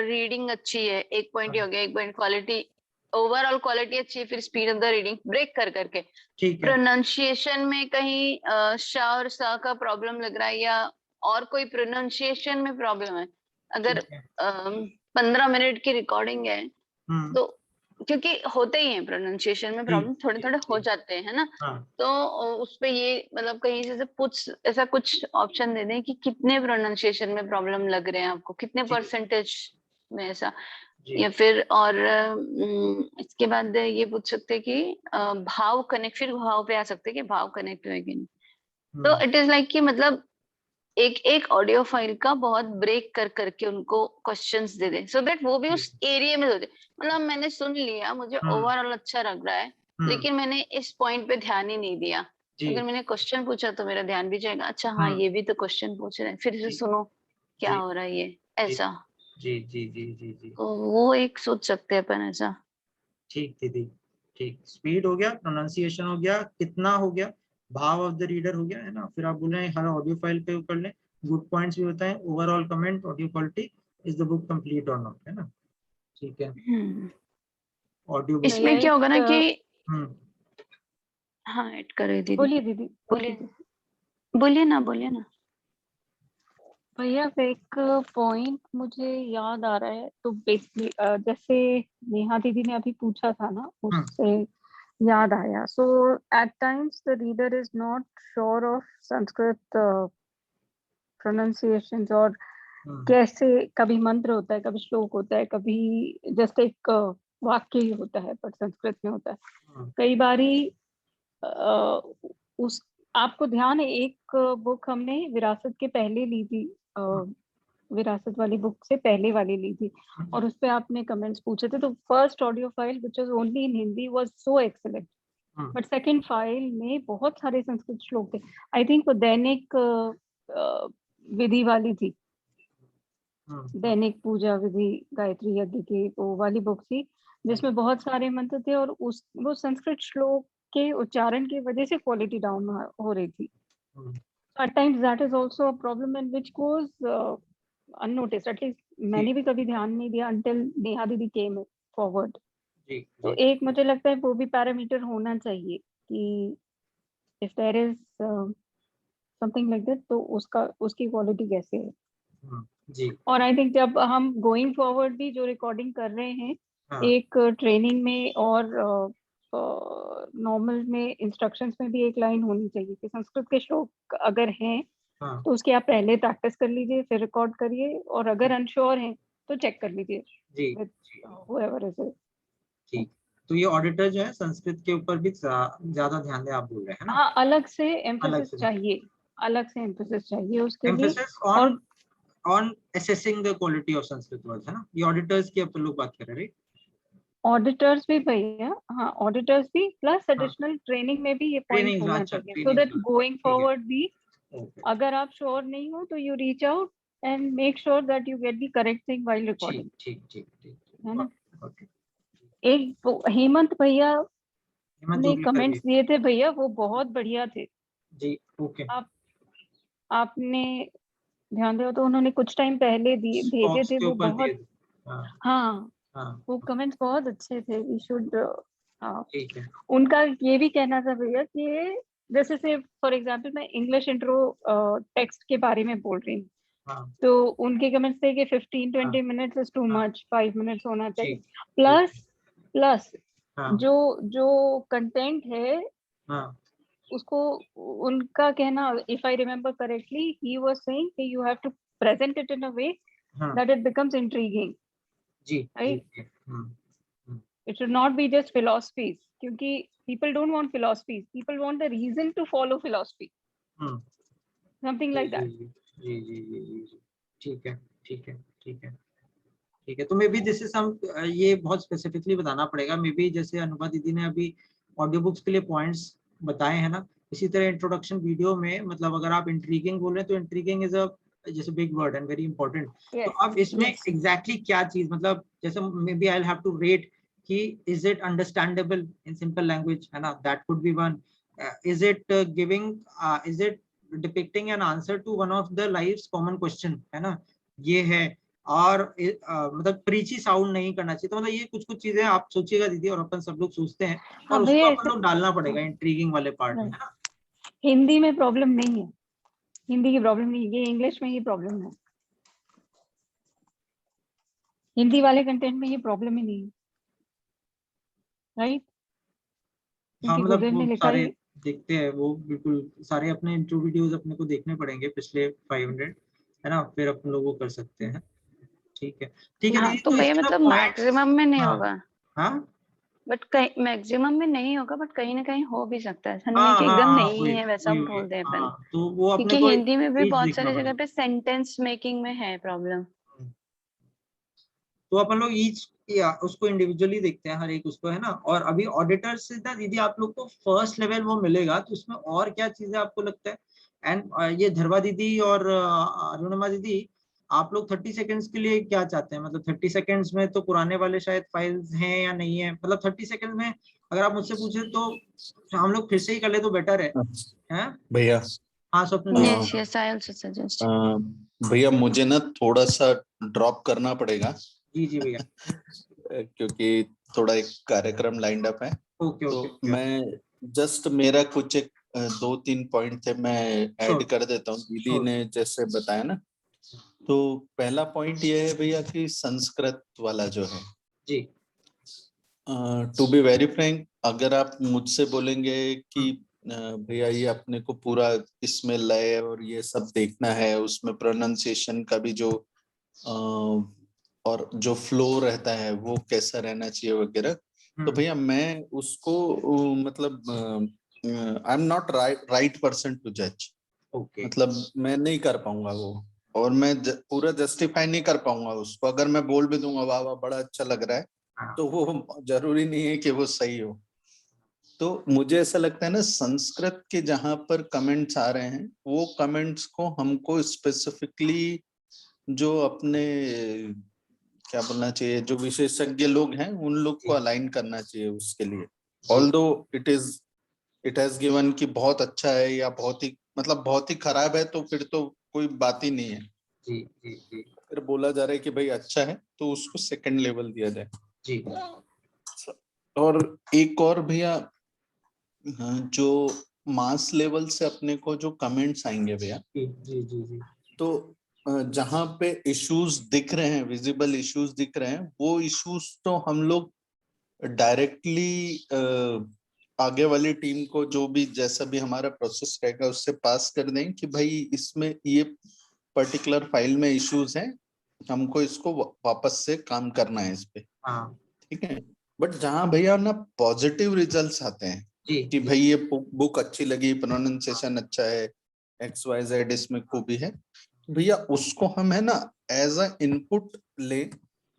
रीडिंग अच्छी है, एक पॉइंट ही हो गया, एक पॉइंट क्वालिटी, ओवरऑल क्वालिटी अच्छी है, फिर speed of the reading break कर करके। ठीक है। प्रोनाउंसिएशन में कहीं श और स का प्रॉब्लम लग रहा है या और कोई प्रोनाउंसिएशन में प्रॉब्लम है, अगर ठीक है। 15 मिनट की रिकॉर्डिंग है हम्म। तो, क्योंकि होते ही हैं प्रोनाउंसिएशन में जी प्रॉब्लम, थोड़े जी थोड़े हो जी। जाते हैं, है ना। हाँ तो उस पे ये मतलब कहीं से कुछ ऐसा कुछ ऑप्शन दे दें कि कितने प्रोनाउंसिएशन में प्रॉब्लम लग रहे हैं आपको, कितने जी परसेंटेज में ऐसा। जी। या फिर और इसके बाद ये पूछ सकते हैं कि भाव कनेक्ट, फिर भाव पे आ सकते हैं कि भाव कनेक्ट हुए कि नहीं। तो हम्म। इट इज लाइक कि मतलब एक एक ऑडियो फाइल का बहुत ब्रेक कर करके उनको क्वेश्चंस दे दें, सो दैट वो भी जी। उस एरिया में होते। मतलब मैंने सुन लिया, मुझे हम्म ओवरऑल अच्छा लग रहा है, हम्म। लेकिन मैंने इस पॉइंट पे ध्यान ही नहीं दिया। अगर जी। मैंने क्वेश्चन पूछा तो मेरा ध्यान भी जाएगा, अच्छा हाँ हम्म। ये भी तो क्वेश्चन पूछ रहे हैं, फिर से जी सुनो क्या जी हो रहा है ये, जी ऐसा। जी जी जी जी जी। तो वो एक सोच सकते हैं अपन ऐसा। ठीक दीदी। ठीक, स्पीड हो गया, प्रोनाउंसिएशन हो गया, कितना हो गया, भाव ऑफ द रीडर हो गया, है ना। फिर आप बोल रहे हैं हर ऑडियो फाइल पे कर लें, गुड पॉइंट्स भी होता है, overall comment, audio quality, is the book complete or not, है ना। ठीक है। हम्म। Audio book. भैया इसमें क्या होगा एक ना कि, हम्म। हाँ ऐड करे दीदी, बोलिए दीदी बोलिए बोलिए, बोलिए ना, बोलिए ना। भैया एक पॉइंट मुझे याद आ रहा है, तो बेसिकली जैसे नेहा दीदी ने अभी पूछा था ना, हम्म उससे याद आया। So at times the reader is not sure of Sanskrit pronunciation, और हम्म कैसे कभी मंत्र होता है, कभी श्लोक होता है, कभी जस्ट एक वाक्य ही होता है पर संस्कृत में होता है। हम्म कई बारी उस आपको ध्यान है, एक बुक हमने विरासत के पहले ली थी, विरासत वाली बुक से पहले वाली ली थी, और उस पे आपने कमेंट्स पूछे थे। तो first audio file which was only in Hindi was so excellent, hmm but second file में बहुत सारे संस्कृत श्लोक थे। आई थिंक वो दैनिक विधि वाली थी, हम्म, दैनिक पूजा विधि गायत्री यज्ञ की वो वाली बुक थी, जिसमें बहुत सारे मंत्र थे और वो संस्कृत श्लोक के उच्चारण की वजह से क्वालिटी डाउन हो रही थी. हम्म, At times that is also a problem and which goes unnoticed. At least मैंने भी कभी ध्यान नहीं दिया until नेहा दीदी came forward. जी तो जी एक मुझे लगता है वो भी पैरामीटर होना चाहिए कि if there is something like that तो उसकी क्वालिटी कैसे है. जी और आई थिंक जब हम गोइंग फॉरवर्ड भी जो रिकॉर्डिंग कर रहे हैं, हाँ एक ट्रेनिंग में और नॉर्मल में इंस्ट्रक्शंस में भी एक लाइन होनी चाहिए कि संस्कृत के श्लोक अगर हैं हाँ तो उसकी आप पहले प्रैक्टिस कर लीजिए, फिर रिकॉर्ड करिए, और अगर अनश्योर हैं तो चेक कर लीजिए जी with ji whoever is it. ठीक. तो ये ऑडिटर जो है संस्कृत के ऊपर भी ज्यादा ध्यान दे आप बोल रहे हैं ना. हाँ, अलग से अलग एम्फेसिस से चाहिए, अलग से एम्फेसिस चाहिए उसके लिए. एम्फेसिस और on assessing the quality of Sanskrit words है ना. ये ऑडिटर्स की अपन लोग बात कर रहे हैं. ऑडिटर्स भी भैया, हाँ ऑडिटर्स भी प्लस हाँ एडिशनल ट्रेनिंग में भी ये पॉइंट ट्रेनिंग. होना अच्छा चाहिए, सो ट्रेनिंग. दैट गोइंग ठीक है. फॉरवर्ड भी ओके. अगर आप श्योर नहीं हो तो you reach out and make sure that you get the correct thing while recording, ठीक ठीक ठीक ठीक. है ना. ओके. एक हेमंत भैया हेमंत ने जोगलेकर कमेंट्स जी. दिए थे भैया, वो बहुत बढ़िया थे. जी ओके. आप आपने ध्यान दिया तो उन्होंने कुछ टाइम पहले भेजे स्टॉक्स थे, के वो ऊपर दिए बहुत, थे. हाँ हाँ हाँ. वो कमेंट्स बहुत अच्छे थे. वी शुड, ठीक है. उनका ये भी कहना था भैया कि जैसे से फॉर एग्जांपल मैं इंग्लिश इंट्रो टेक्स्ट के बारे में बोल रही हूँ, हाँ तो उनके कमेंट्स थे कि 15-20 हाँ मिनट्स इज टू हाँ. मच, 5 मिनट्स होना चाहिए. ठीक ठीक. प्लस प्लस हाँ जो जो कंटेंट है हाँ उसको, उनका कहना, if I remember correctly, he was saying कि you have to present it in a way हाँ. दैट इट बिकम्स इंट्रीगिंग, जी जी राइट. जी. It should not be just philosophies, क्योंकि people don't want philosophies, people want the reason to follow philosophy, hmm. something जी like जी that. जी जी जी जी जी. ठीक है ठीक है ठीक है ठीक है. तो maybe this is some, ये बहुत स्पेसिफिकली बताना पड़ेगा. मे बी जैसे अनुभा दीदी ने अभी ऑडियो बुक्स के लिए पॉइंट्स बताए हैं ना, इसी तरह इंट्रोडक्शन वीडियो में, मतलब अगर आप इंट्रीगिंग बोल रहे हैं तो इंट्रीगिंग इज अ जैसे big word and very important. तो Yes, अब इसमें yes. एग्जैक्टली क्या चीज, मतलब जैसे maybe I will have to rate कि is it understandable in simple language, है ना. That could be one. Is it giving, is it depicting an answer to one of the life's common question, है ना. ये है. और मतलब प्रीची sound नहीं करना चाहिए. तो मतलब ये कुछ कुछ चीजें आप सोचिएगा दीदी, और अपन सब लोग सोचते हैं, हाँ और उसको भैया, अपन लोग डालना पड़ेगा इंट्रीगिंग वाले पार्ट में, है ना. हिंदी में प्रॉब्लम नहीं है, हिंदी की प्रॉब्लम नहीं है, ये इंग्लिश में ही प्रॉब्लम है. हिंदी वाले कंटेंट में ये प्रॉब्लम ही नहीं है, राइट. हाँ क्योंकि मतलब गुरुदेव वो ने लिखा सारे ही, देखते हैं, वो बिल्कुल सारे अपने इंट्रो वीडियोस अपने को देखने पड़ेंगे पिछले 500, है ना, फिर अपन लोग वो कर सकते हैं. ठीक है ठीक है हाँ दीदी. तो तो भैया इसके ना मतलब पॉइंट्स. मैक्सिमम में नहीं हाँ होगा, हाँ बट कहीं मैक्सिमम में नहीं होगा, बट कहीं ना कहीं हो भी सकता है. ऐसा नहीं है हाँ कि हाँ एकदम हाँ. नहीं वही है वैसा वही वही. बोल दे अपन, हाँ तो वो अपने क्योंकि को हिंदी में भी चीज बहुत देखना सारी जगह पड़ेगा. पे सेंटेंस मेकिंग में है प्रॉब्लम. तो अपन लोग ईच या उसको इंडिविजुअली देखते हैं हर एक उसको, है ना. और अभी ऑडिटर से ना दीदी आप लोग को फर्स्ट लेवल वो मिलेगा, तो उसमें और क्या चीजें आपको लगता है. एंड ये धरवा दीदी और अरुणिमा दीदी, आप लोग 30 सेकंड्स के लिए क्या चाहते हैं. मतलब 30 सेकंड्स में तो पुराने वाले शायद फाइल्स हैं या नहीं है. मतलब 30 सेकंड्स में अगर आप मुझसे पूछे तो हम लोग फिर से ही कर ले तो बेटर है. हैं? भैया. हाँ Swapna ji. Yes yes, I also suggest. भैया मुझे ना थोड़ा सा ड्रॉप करना पड़ेगा. जी जी भैया. क्योंकि थोड़ा एक कार्यक्रम लाइंड अप है. ओके तो ओके. मैं जस्ट मेरा कुछ एक 2-3 पॉइंट थे, मैं ऐड कर देता हूँ. दीदी ने जैसे बताया ना, तो पहला पॉइंट ये है भैया कि संस्कृत वाला जो है, जी. टू बी वेरी फ्रैंक, अगर आप मुझसे बोलेंगे कि भैया ये अपने को पूरा इसमें लय और ये सब देखना है, उसमें प्रोनाउंसिएशन का भी जो और जो फ्लो रहता है वो कैसा रहना चाहिए वगैरह, तो भैया मैं उसको मतलब I am not right person to जज. ओके. मतलब मैं नहीं कर पाऊंगा वो, और मैं पूरा जस्टिफाई नहीं कर पाऊंगा उसको. अगर मैं बोल भी दूंगा वाह वाह बड़ा अच्छा लग रहा है, तो वो जरूरी नहीं है कि वो सही हो. तो मुझे ऐसा लगता है ना, संस्कृत के जहां पर कमेंट्स आ रहे हैं वो कमेंट्स को हमको स्पेसिफिकली जो अपने क्या बोलना चाहिए, जो विशेषज्ञ लोग हैं उन लोग को अलाइन करना चाहिए उसके लिए। ऑल्दो इट हैज गिवन कि बहुत अच्छा है या बहुत ही मतलब बहुत ही खराब है, तो फिर तो कोई बात ही नहीं है। जी जी जी फिर बोला जा रहा है कि भाई अच्छा है तो उसको सेकंड लेवल दिया जाए। जी और एक और भैया, जो मास लेवल से अपने को जो कमेंट्स आएंगे भैया, जी जी जी जी तो जहां पे इश्यूज दिख रहे हैं, विजिबल इश्यूज दिख रहे हैं, वो इश्यूज तो हम लोग डायरेक्टली आगे वाली टीम को, जो भी जैसा भी हमारा प्रोसेस रहेगा उससे पास कर दें कि भाई इसमें ये पर्टिकुलर फाइल में इश्यूज हैं, हमको इसको वापस से काम करना है इस पे। हाँ ठीक है। बट जहां भैया ना पॉजिटिव रिजल्ट्स आते हैं जी कि जी भाई ये बुक अच्छी लगी, प्रोनाउंसिएशन अच्छा है, XYZ इसमें खूबी है, भैया उसको हम है ना एज अ इनपुट ले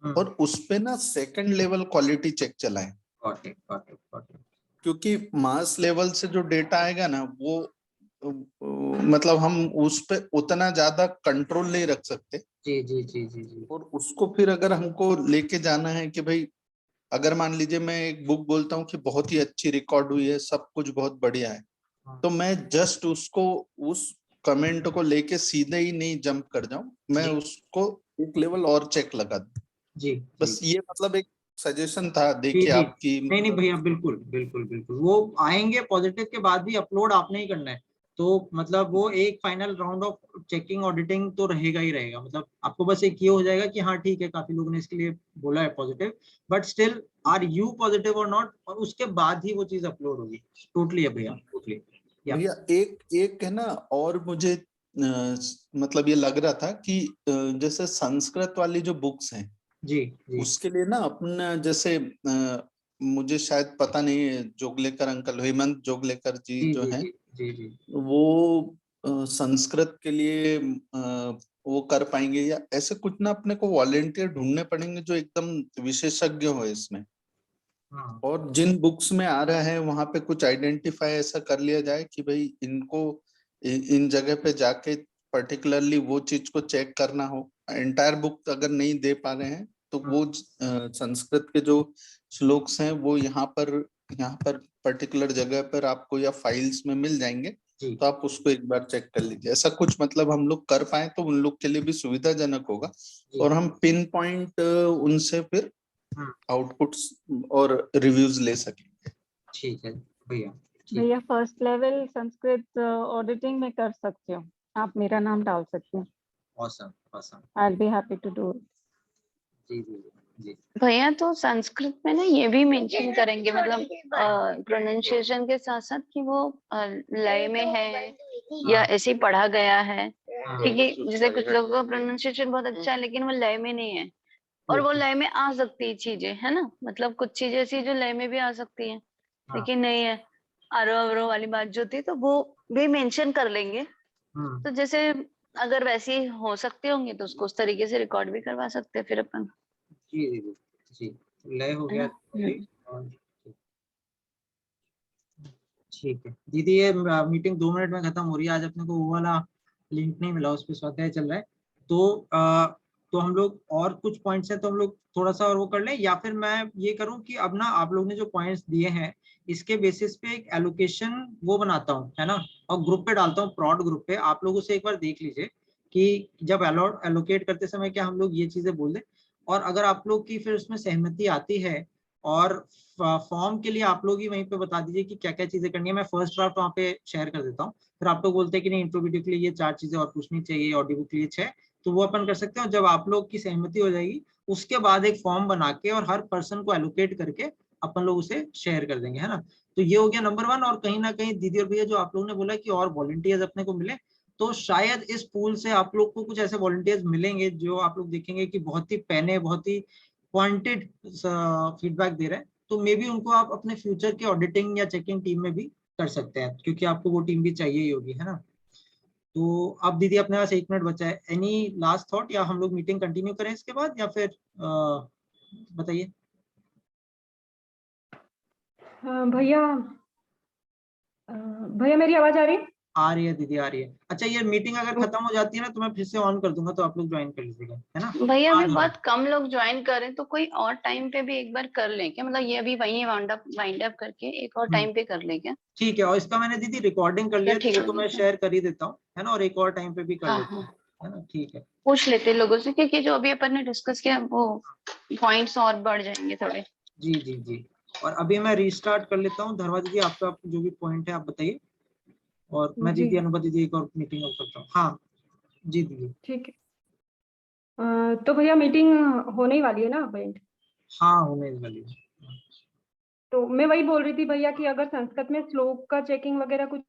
और उस पे ना सेकंड लेवल क्वालिटी चेक चलाएं। got it, got it, got it. क्योंकि मास लेवल से जो डेटा आएगा ना वो मतलब हम उस पे उतना ज्यादा कंट्रोल नहीं रख सकते। जी जी जी जी जी और उसको फिर अगर हमको लेके जाना है कि भाई अगर मान लीजिए मैं एक बुक बोलता हूँ कि बहुत ही अच्छी रिकॉर्ड हुई है, सब कुछ बहुत बढ़िया है, हाँ, तो मैं जस्ट उसको उस कमेंट को लेके सीधे ही नहीं जंप कर जाऊं, मैं जी उसको एक लेवल और चेक लगा दूं। जी जी बस ये मतलब एक सजेशन था, जी देखिए जी आपकी नहीं नहीं मतलब। भैया, बिल्कुल बिल्कुल बिल्कुल, वो आएंगे पॉजिटिव के बाद भी अपलोड आपने ही करना है। तो मतलब वो एक final round of checking auditing तो रहेगा ही रहेगा। मतलब आपको बस एक ये हो जाएगा कि हाँ ठीक है, काफी लोगों ने इसके लिए बोला है positive, but still are you positive और नॉट, और उसके बाद ही वो चीज अपलोड होगी। टोटली है भैया, टोटली। या भैया एक एक है ना, और मुझे मतलब ये लग रहा था कि जैसे संस्कृत वाली जो बुक्स हैं जी जी उसके लिए ना अपना जैसे मुझे शायद पता नहीं है, जोगलेकर अंकल, हेमंत जोगलेकर जी जी जो जी हैं, जी जी जी वो संस्कृत के लिए वो कर पाएंगे या ऐसे कुछ ना अपने को वॉलेंटियर ढूंढने पड़ेंगे जो एकदम विशेषज्ञ हो इसमें। हाँ और जिन बुक्स में आ रहा है वहां पे कुछ आइडेंटिफाई ऐसा कर लिया जाए कि भाई इनको इन जगह पे जाके पर्टिकुलरली वो चीज को चेक करना हो। एंटायर बुक अगर नहीं दे पा रहे हैं तो वो संस्कृत के जो श्लोक्स हैं वो यहाँ पर पर्टिकुलर जगह पर आपको या फाइल्स में मिल जाएंगे, जी तो आप उसको एक बार चेक कर लीजिए। ऐसा कुछ मतलब हम लोग कर पाए तो उन लोग के लिए भी सुविधाजनक होगा जी और हम पिन पॉइंट उनसे फिर हम्म, आउटपुट्स और रिव्यूज ले सकेंगे। ठीक है भैया, ठीक। भैया फर्स्ट लेवल संस्कृत ऑडिटिंग में कर सकते हो, आप मेरा नाम डाल सकते हो। Awesome awesome. I will be happy to do. जी जी जी भैया तो संस्कृत में ना ये भी मेंशन करेंगे, मतलब प्रोनाउंसिएशन के साथ साथ कि वो लय में है या हाँ ऐसे ही पढ़ा गया है। हाँ ठीक है, जैसे कुछ लोगों का प्रोनाउंसिएशन बहुत अच्छा है लेकिन वो लय में नहीं है, और वो ओके लय में आ सकती है चीजें, है ना, मतलब कुछ चीजें ऐसी जो लय में भी आ सकती है हाँ लेकिन नहीं है। आरो अवरो वाली बात जो थी तो वो भी मेंशन कर लेंगे। तो जैसे अगर वैसी हो सकते होंगे तो उसको उस तरीके से रिकॉर्ड भी करवा सकते हैं फिर अपन, जी जी जी जी, लय हो है गया ना। जी। और ठीक है दीदी, ये मीटिंग 2 मिनट में खत्म हो रही है। आज अपने को वो वाला लिंक नहीं मिला, उस पर स्वाध्याय चल रहा है। तो तो हम लोग और कुछ पॉइंट्स हैं तो हम लोग थोड़ा सा और वो कर लें, या फिर मैं ये करूं कि अब ना आप लोग ने जो पॉइंट्स दिए हैं इसके बेसिस पे एक एलोकेशन वो बनाता हूं, है ना, और ग्रुप पे डालता हूं, प्रॉड ग्रुप पे। आप लोग उसे एक बार देख लीजिए कि जब एलोकेट करते समय क्या हम लोग ये चीजें बोल दें, और अगर आप लोग की फिर उसमें सहमति आती है और फॉर्म के लिए आप लोग ही वहीं पे बता दीजिए कि क्या क्या चीजें करनी है। मैं फर्स्ट ड्राफ्ट वहाँ पे शेयर कर देता हूँ, फिर आप लोग बोलते हैं कि नहीं इंट्रोवीडियो के लिए ये 4 चीजें और पूछनी चाहिए, ऑडियो बुक के लिए 6, तो वो अपन कर सकते हैं। और जब आप लोग की सहमति हो जाएगी उसके बाद एक फॉर्म बना के और हर पर्सन को एलोकेट करके अपन लोग उसे शेयर कर देंगे, है ना। तो ये हो गया नंबर 1। और कहीं ना कहीं दीदी और भैया जो आप लोगों ने बोला कि और वॉलंटियर्स अपने को मिले, तो शायद इस पूल से आप लोग को कुछ ऐसे वॉलंटियर्स मिलेंगे जो आप लोग देखेंगे कि बहुत ही पहने, बहुत ही पॉइंटेड फीडबैक दे रहे हैं। तो मे बी उनको आप अपने फ्यूचर के ऑडिटिंग या चेकिंग टीम में भी कर सकते हैं, क्योंकि आपको वो टीम भी चाहिए ही होगी, है ना। तो अब दीदी अपने पास 1 मिनट बचा है, एनी लास्ट थॉट, या हम लोग मीटिंग कंटिन्यू करें इसके बाद, या फिर बताइए। भैया भैया मेरी आवाज आ रही है? आ रही है दीदी, आ रही है। अच्छा, ये मीटिंग अगर खत्म हो जाती है ना तो मैं फिर से ऑन कर दूंगा, तो आप लोग ज्वाइन कर लीजिएगा, है ना? भैया अभी आज बहुत कम लोग ज्वाइन कर रहे हैं, तो कोई और टाइम पे भी एक बार कर लें क्या? मतलब ये अभी वही वाइंड अप करके एक और टाइम पे कर लें क्या? ठीक है, और इसका मैंने दीदी रिकॉर्डिंग कर क्या लिया, ठीक तो मैं लगेगा? शेयर कर ही देता हूँ, है ना? और एक और टाइम पे भी कर हाँ लेता हाँ, हूँ, है ना? ठीक है। पूछ लेते हैं लोगों से, क्योंकि जो अभी अपन ने डिस्कस किया वो पॉइंट्स और बढ़ जाएंगे थोड़े। जी जी जी। और अभी मैं रीस्टार्ट कर लेता हूँ। धर्मा दीदी, आपका जो भी पॉइंट है आप बताइए, और मैं जी दीदी अनुभा दीदी एक और मीटिंग ऑफ करता हूँ। हाँ जी दीदी। ठीक है। तो भैया मीटिंग होने ही वाली है ना अब? हाँ, होने वाली है। तो मैं वही बोल रही थी भैया कि अगर संस्कृत में श्लोक का चेकिंग वगैरह कुछ